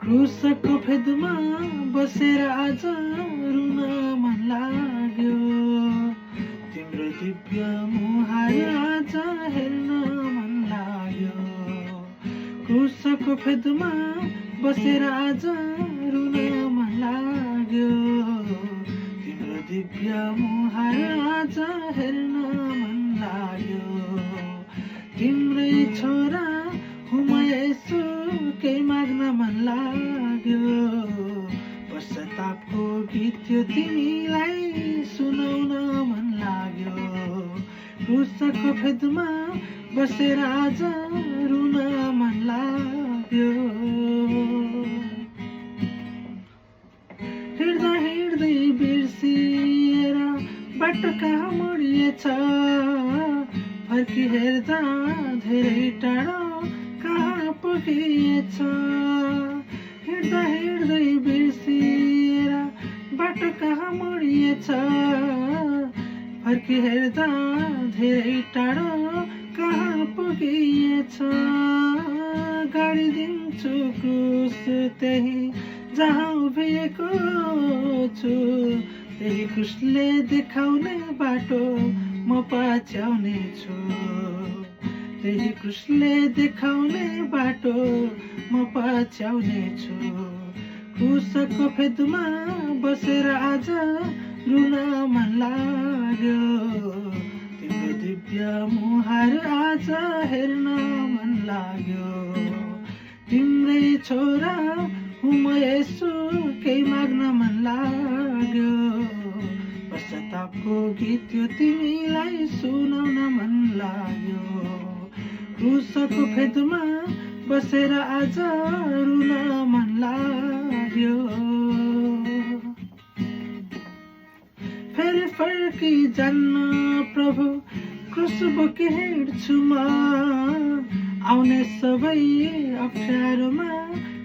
क्रुसको फेदमा बसेर आज रुन मन लाग्यो। तिम्रो दिव्य मुहार आज हेर्न मन लाग्यो। क्रुसको फेदमा बसेर आज रुन मन लाग्यो। तिम्रो दिव्य मुहार आज हेर्न मन लाग्यो। तिम्रै छोरा हुँ म यसो केही माग्न मन लाग्यो। पश्चातापको गीत त्यो तिमीलाई सुनाउन मन लाग्यो। क्रुसको फेदमा बसेर आज रुन मन लाग्यो। हिँड्दा हिँड्दै बिर्सिएर बाटो कहाँ मोडिएछ। फर्की हेर्दा धेरै टाढो कहाँ पुगिएछ। हिँड्दा हिँड्दै बिर्सिएर बाटो कहाँ मोडिएछ। फर्की हेर्दा धेरै टाढो कहाँ पुगिएछ। गाडी दिन्छु क्रुस त्यही जहाँ उभिएको छु। त्यही क्रुसले देखाउने बाटो म पछ्याउने छु। त्यही क्रुसले देखाउने बाटो म पछ्याउने छु। क्रुसको फेदमा बसेर आज रुन मन लाग्यो। तिम्रो दिव्य मुहार आज हेर्न मन लाग्यो। तिम्रै छोरा हुँ म यसो केही माग्न मन लाग्यो। पश्चातापको गीत त्यो तिमीलाई सुनाउन मन लाग्यो। क्रुसको फेदमा बसेर आज रुन मन लाग्यो। फेरि फर्की जान्न प्रभु क्रुस बोकी हिँड्छु म। आउने सबै अप्ठ्यारोमा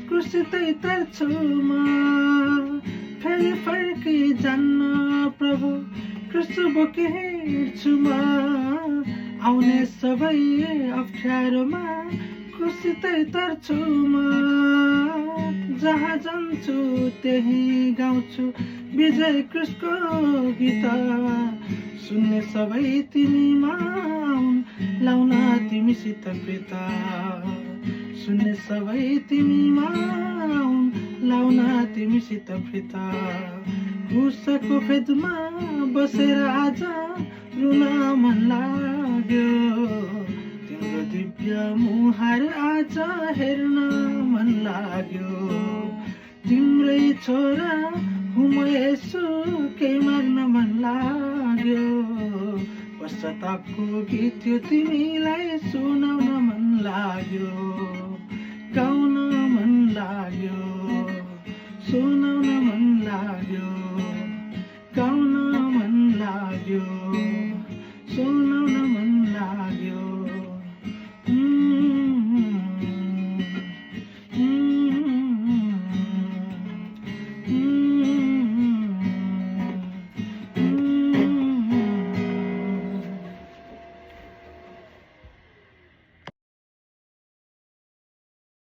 क्रुसै तर्छु म। फेरि फर्की जान्न प्रभु क्रुस बोकी हिँड्छु म। आउने सबै अप्ठ्यारोमा क्रुसै तर्छु म। जहाँ जान्छु त्यही गाउँछु विजय क्रुसको गीत। सुन्ने सबै तिमीमा हुन् लाउन तिमीसित प्रीता। सुन्ने सबै तिमीमा हुन् लाउन तिमीसित प्रीता। क्रुसको फेदमा बसेर आज रुन मन लाग्यो। तिम्रो दिव्य मुहार आज हेर्न मन लाग्यो। तिम्रै छोरा हुँ म यसो केही माग्न मन लाग्यो। पश्चातापको गीत त्यो तिमीलाई सुनाउन मन लाग्यो। गाउन मन लाग्यो।